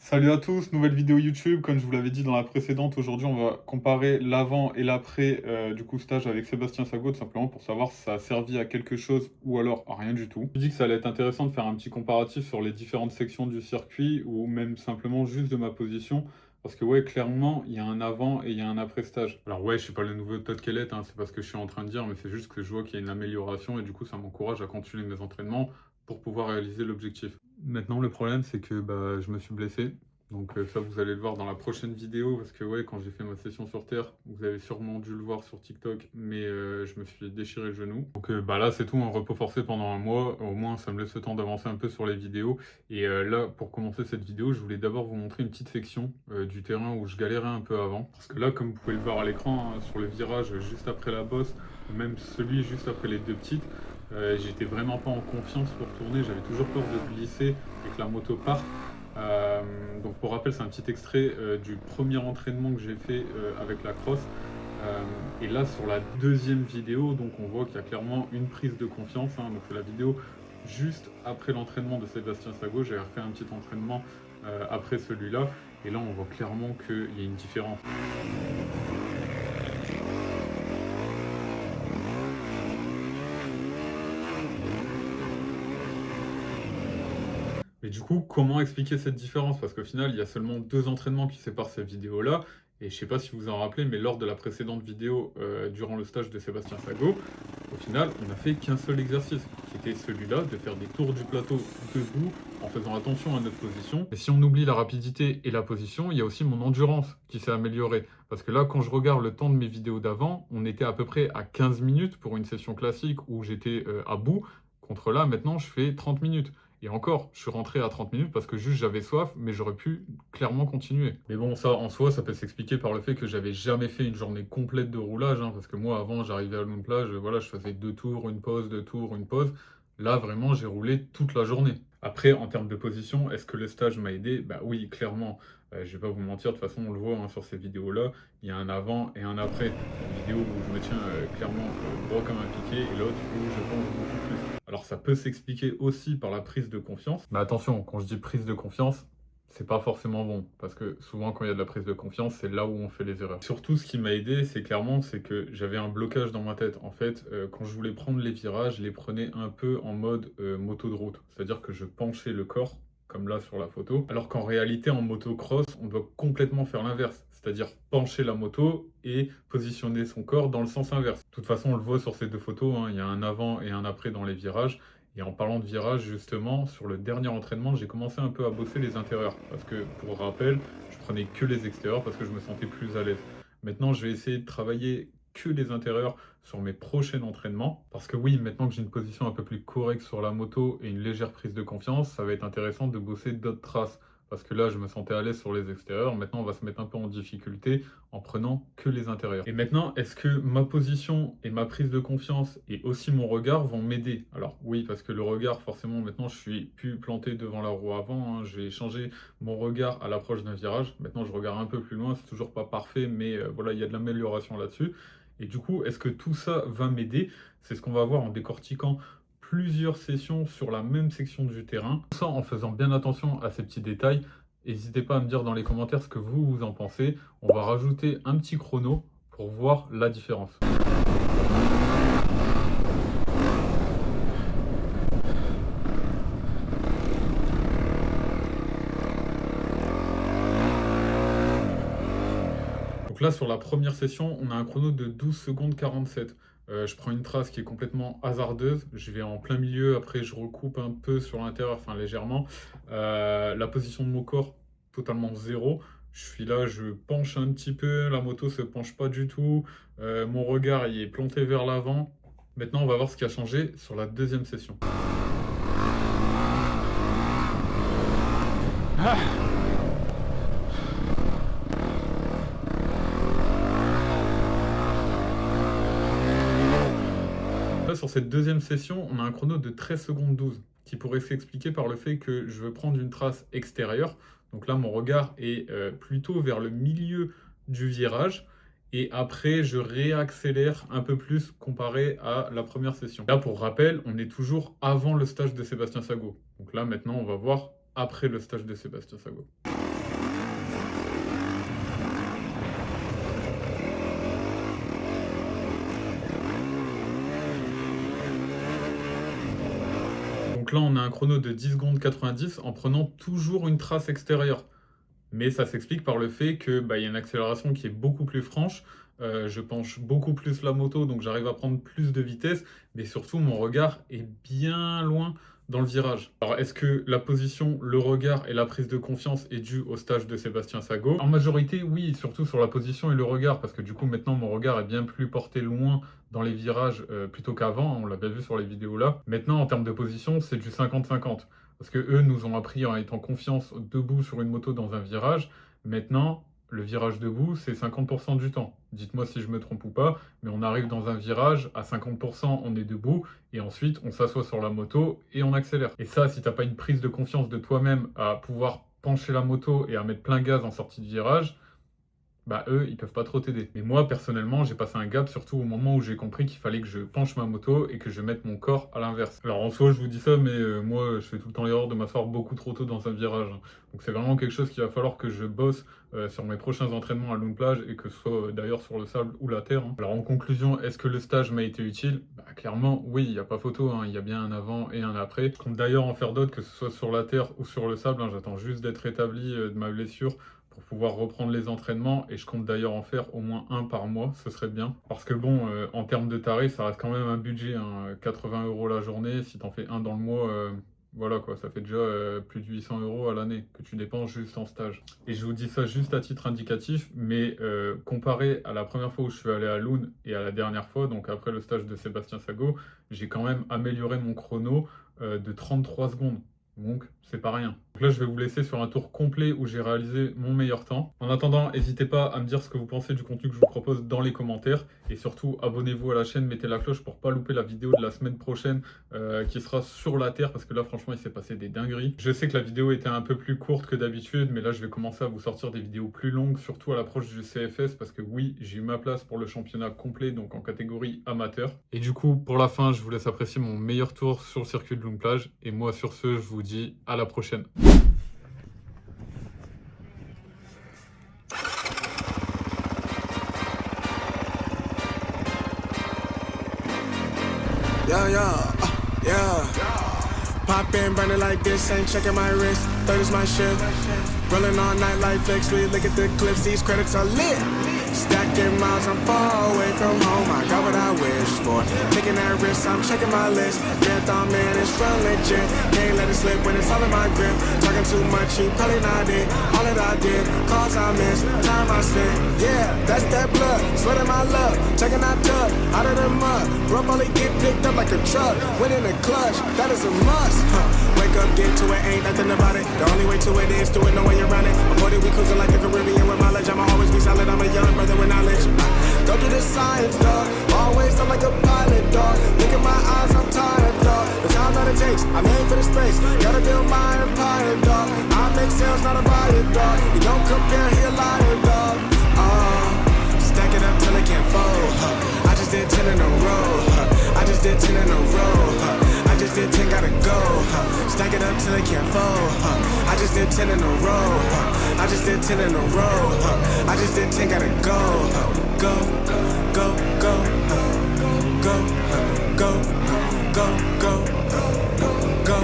Salut à tous, nouvelle vidéo YouTube. Comme je vous l'avais dit dans la précédente, aujourd'hui on va comparer l'avant et l'après du coup stage avec Sébastien Sago, tout simplement pour savoir si ça a servi à quelque chose ou alors à rien du tout. Je me dis que ça allait être intéressant de faire un petit comparatif sur les différentes sections du circuit ou même simplement juste de ma position. Parce que ouais, clairement, il y a un avant et il y a un après stage. Alors ouais, je suis pas le nouveau Todd Kellett, hein, c'est pas ce que je suis en train de dire, mais c'est juste que je vois qu'il y a une amélioration et du coup ça m'encourage à continuer mes entraînements pour pouvoir réaliser l'objectif. Maintenant, le problème, c'est que bah, je me suis blessé. Donc ça, vous allez le voir dans la prochaine vidéo, parce que ouais, quand j'ai fait ma session sur Terre, vous avez sûrement dû le voir sur TikTok, mais je me suis déchiré le genou. Donc bah, là, c'est tout, un repos forcé pendant un mois. Au moins, ça me laisse le temps d'avancer un peu sur les vidéos. Et là, pour commencer cette vidéo, je voulais d'abord vous montrer une petite section du terrain où je galérais un peu avant. Parce que là, comme vous pouvez le voir à l'écran, hein, sur le virage juste après la bosse, ou même celui juste après les deux petites, j'étais vraiment pas en confiance pour tourner, j'avais toujours peur de glisser et que la moto parte. Donc pour rappel, c'est un petit extrait du premier entraînement que j'ai fait avec la crosse. Et là, sur la deuxième vidéo, donc on voit qu'il y a clairement une prise de confiance, hein. Donc c'est la vidéo juste après l'entraînement de Sébastien Sago. J'ai refait un petit entraînement après celui-là. Et là, on voit clairement qu'il y a une différence. Mais du coup, comment expliquer cette différence? Parce qu'au final, il y a seulement 2 entraînements qui séparent ces vidéos-là. Et je sais pas si vous en rappelez, mais lors de la précédente vidéo, durant le stage de Sébastien Sago, au final, on n'a fait qu'un seul exercice, qui était celui-là, de faire des tours du plateau debout, en faisant attention à notre position. Et si on oublie la rapidité et la position, il y a aussi mon endurance qui s'est améliorée. Parce que là, quand je regarde le temps de mes vidéos d'avant, on était à peu près à 15 minutes pour une session classique où j'étais à bout. Contre là, maintenant, je fais 30 minutes. Et encore, je suis rentré à 30 minutes parce que juste j'avais soif, mais j'aurais pu clairement continuer. Mais bon, ça en soi, ça peut s'expliquer par le fait que j'avais jamais fait une journée complète de roulage, hein, parce que moi, avant, j'arrivais à Lune Plage, voilà, je faisais 2 tours, une pause, 2 tours, une pause. Là, vraiment, j'ai roulé toute la journée. Après, en termes de position, est-ce que le stage m'a aidé? Bah oui, clairement. Je vais pas vous mentir, de toute façon, on le voit hein, sur ces vidéos-là, il y a un avant et un après. Une vidéo où je me tiens clairement droit comme un piqué et l'autre où je pense beaucoup plus. Alors ça peut s'expliquer aussi par la prise de confiance. Mais attention, quand je dis prise de confiance, c'est pas forcément bon. Parce que souvent quand il y a de la prise de confiance, c'est là où on fait les erreurs. Surtout ce qui m'a aidé, c'est que j'avais un blocage dans ma tête. En fait, quand je voulais prendre les virages, je les prenais un peu en mode moto de route. C'est-à-dire que je penchais le corps, comme là sur la photo. Alors qu'en réalité, en motocross, on doit complètement faire l'inverse. C'est-à-dire pencher la moto et positionner son corps dans le sens inverse. De toute façon, on le voit sur ces deux photos, hein, il y a un avant et un après dans les virages. Et en parlant de virage, justement, sur le dernier entraînement, j'ai commencé un peu à bosser les intérieurs. Parce que, pour rappel, je prenais que les extérieurs parce que je me sentais plus à l'aise. Maintenant, je vais essayer de travailler que les intérieurs sur mes prochains entraînements. Parce que oui, maintenant que j'ai une position un peu plus correcte sur la moto et une légère prise de confiance, ça va être intéressant de bosser d'autres traces. Parce que là, je me sentais à l'aise sur les extérieurs. Maintenant, on va se mettre un peu en difficulté en prenant que les intérieurs. Et maintenant, est-ce que ma position et ma prise de confiance et aussi mon regard vont m'aider? Alors oui, parce que le regard, forcément, maintenant, je suis plus planté devant la roue avant, hein. J'ai changé mon regard à l'approche d'un virage. Maintenant, je regarde un peu plus loin. C'est toujours pas parfait, mais voilà, il y a de l'amélioration là-dessus. Et du coup, est-ce que tout ça va m'aider? C'est ce qu'on va voir en décortiquant plusieurs sessions sur la même section du terrain, tout ça en faisant bien attention à ces petits détails. N'hésitez pas à me dire dans les commentaires ce que vous en pensez. On va rajouter un petit chrono pour voir la différence. Donc là, sur la première session, on a un chrono de 12 secondes 47. Je prends une trace qui est complètement hasardeuse. Je vais en plein milieu, après je recoupe un peu sur l'intérieur, enfin légèrement. La position de mon corps, totalement zéro. Je suis là, je penche un petit peu, la moto se penche pas du tout. Mon regard il est planté vers l'avant. Maintenant, on va voir ce qui a changé sur la deuxième session. Là, sur cette deuxième session, on a un chrono de 13 secondes 12, qui pourrait s'expliquer par le fait que je veux prendre une trace extérieure. Donc là, mon regard est plutôt vers le milieu du virage. Et après, je réaccélère un peu plus comparé à la première session. Là, pour rappel, on est toujours avant le stage de Sébastien Sago. Donc là, maintenant, on va voir après le stage de Sébastien Sago. Donc là, on a un chrono de 10 secondes 90 en prenant toujours une trace extérieure. Mais ça s'explique par le fait que, y a une accélération qui est beaucoup plus franche, je penche beaucoup plus la moto, donc j'arrive à prendre plus de vitesse, mais surtout mon regard est bien loin dans le virage. Alors est-ce que la position, le regard et la prise de confiance est due au stage de Sébastien Sago? En majorité, oui, surtout sur la position et le regard, parce que du coup maintenant mon regard est bien plus porté loin dans les virages plutôt qu'avant, on l'a bien vu sur les vidéos là. Maintenant en termes de position, c'est du 50-50. Parce que eux nous ont appris en étant confiance debout sur une moto dans un virage. Maintenant, le virage debout, c'est 50% du temps. Dites-moi si je me trompe ou pas, mais on arrive dans un virage, à 50%, on est debout, et ensuite, on s'assoit sur la moto et on accélère. Et ça, si t'as pas une prise de confiance de toi-même à pouvoir pencher la moto et à mettre plein gaz en sortie de virage, eux, ils peuvent pas trop t'aider. Mais moi, personnellement, j'ai passé un gap, surtout au moment où j'ai compris qu'il fallait que je penche ma moto et que je mette mon corps à l'inverse. Alors en soi, je vous dis ça, mais moi, je fais tout le temps l'erreur de m'asseoir beaucoup trop tôt dans un virage. Donc c'est vraiment quelque chose qu'il va falloir que je bosse sur mes prochains entraînements à Lune Plage et que ce soit d'ailleurs sur le sable ou la terre. Alors en conclusion, est-ce que le stage m'a été utile? Clairement, oui, il n'y a pas photo, il y a bien un avant et un après. Je compte d'ailleurs en faire d'autres, que ce soit sur la terre ou sur le sable. J'attends juste d'être rétabli de ma blessure pour pouvoir reprendre les entraînements, et je compte d'ailleurs en faire au moins un par mois, ce serait bien. Parce que bon, en termes de tarifs, ça reste quand même un budget, 80 € la journée, si t'en fais un dans le mois, voilà quoi, ça fait déjà plus de 800 € à l'année que tu dépenses juste en stage. Et je vous dis ça juste à titre indicatif, mais comparé à la première fois où je suis allé à Lune et à la dernière fois, donc après le stage de Sébastien Sago, j'ai quand même amélioré mon chrono de 33 secondes. Donc, c'est pas rien. Donc là, je vais vous laisser sur un tour complet où j'ai réalisé mon meilleur temps. En attendant, n'hésitez pas à me dire ce que vous pensez du contenu que je vous propose dans les commentaires. Et surtout, abonnez-vous à la chaîne, mettez la cloche pour pas louper la vidéo de la semaine prochaine qui sera sur la terre. Parce que là, franchement, il s'est passé des dingueries. Je sais que la vidéo était un peu plus courte que d'habitude, mais là, je vais commencer à vous sortir des vidéos plus longues, surtout à l'approche du CFS. Parce que oui, j'ai eu ma place pour le championnat complet, donc en catégorie amateur. Et du coup, pour la fin, je vous laisse apprécier mon meilleur tour sur le circuit de Lune Plage. Et moi, sur ce, je vous dis à la prochaine. Yeah. Pop in, burning like this, ain't checking my wrist. Third is my shift. Rolling all night like flex. We look at the clips, these credits are lit. Stacking miles, I'm far away from home. I got what I wish for. Taking that risk, I'm checking my list. Marathon man, it's real legit. Can't let it slip when it's all in my grip. Talking too much, you probably not it. All that I did, calls I missed, time I spent. Yeah, that's that blood, sweating my love. Checking that tub, out of the mud. Rough only get picked up like a truck. Win in the clutch, that is a must. Wake up, get to it, ain't nothing about it. The only way to it is do it, no way around it. Before we cruising like the Caribbean with mileage. I'ma always be solid, I'm a young brother with knowledge. Go do the science, dog. Always I'm like a pilot, dog. Look in my eyes, I'm tired, dog. The time that it takes, I'm made for the space. Gotta build my empire, dog. I make sales, not a buyer, dog. You don't compare, he a liar, dog. Stack it up till it can't fold. I just did 10 in a row. I just did 10 in a row. I just did 10, gotta go. Stack it up till it can't fold. I just did 10 in a row. I just did 10 in a row. I just did 10, gotta go. Go, go, go, go, go, go, go, go.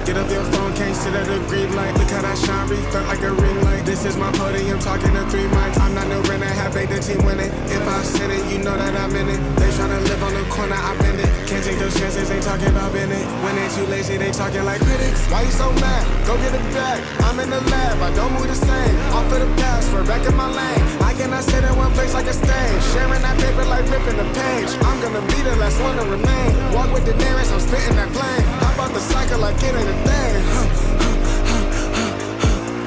Get up your phone, can't sit at a green light. Look how that shine, felt like a ring light. This is my podium, talking to 3 mics. I'm not no runner, have made the team winning. If I said it, you know that I'm in it. They tryna live on the corner, I bend it. Can't take those chances, ain't talking about Bennett. When they too lazy, they talking like critics. Why you so mad? Go get it back. I'm in the lab, I don't move the same. Off of the password, back in my lane. I cannot sit in one place like a stage. Sharing that paper like ripping the page. I'm gonna be the last one to remain. Walk with the nearest, I'm spitting that flame. How about the cycle like it ain't a thing?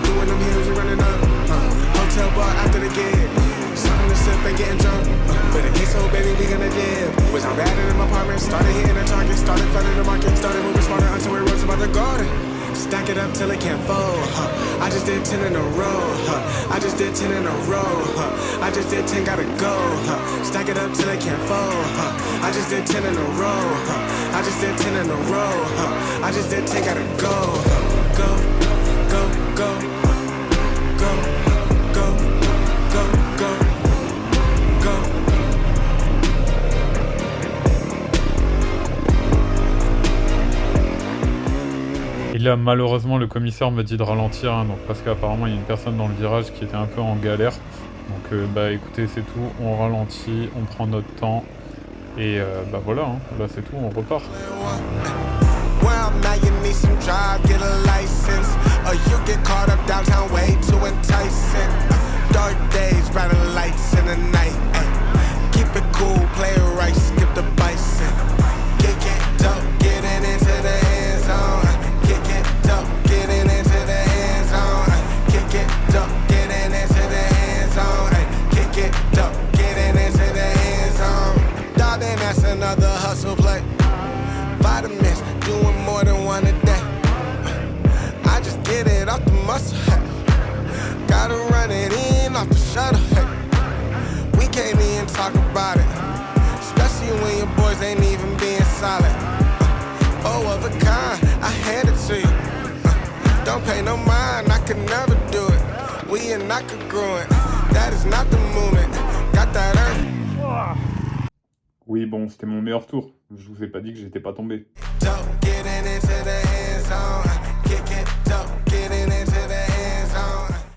Doing them hills, we running up. Hotel bar after the gig. Something to sip and getting drunk. But in case so baby, we gonna dip. Was I bad in my apartment? Started hitting the target. Started flooding the market. Started moving smarter until we rose above the garden. Stack it up till it can't fold. I just did 10 in a row. I just did 10 in a row. I just did 10, gotta go. Stack it up till it can't fold. I just did 10 in a row. I just did 10 in a row. I just did 10, gotta go. go, go, go, go, go, go, go, go. Et là, malheureusement, le commissaire me dit de ralentir, hein, donc, parce qu'apparemment, il y a une personne dans le virage qui était un peu en galère. Donc, bah écoutez, c'est tout. On ralentit, on prend notre temps. Et bah voilà, hein, là c'est tout, on repart. Well, now you need some drive, get a license. Or you get caught up downtown way too enticing. Dark days, brighter lights in the night. Ay. Keep it cool, play it right, skip the bison. Kick it up, getting into the end zone. Kick it up, getting into the end zone. Kick it up, getting into the end zone. Kick it up, getting into the end zone. Darling, that's another hustle play. Vitamins, doing more than one a day. I just get it off the muscle, hey. Gotta run it in off the shuttle, hey. We can't even talk about it, especially when your boys ain't even being solid. Oh, of a kind, I hand it to you. Don't pay no mind, I could never do it. We are not congruent, that is not the movement. Got that earth. Oui, bon, c'était mon meilleur tour. Je vous ai pas dit que j'étais pas tombé. Getting into the end zone.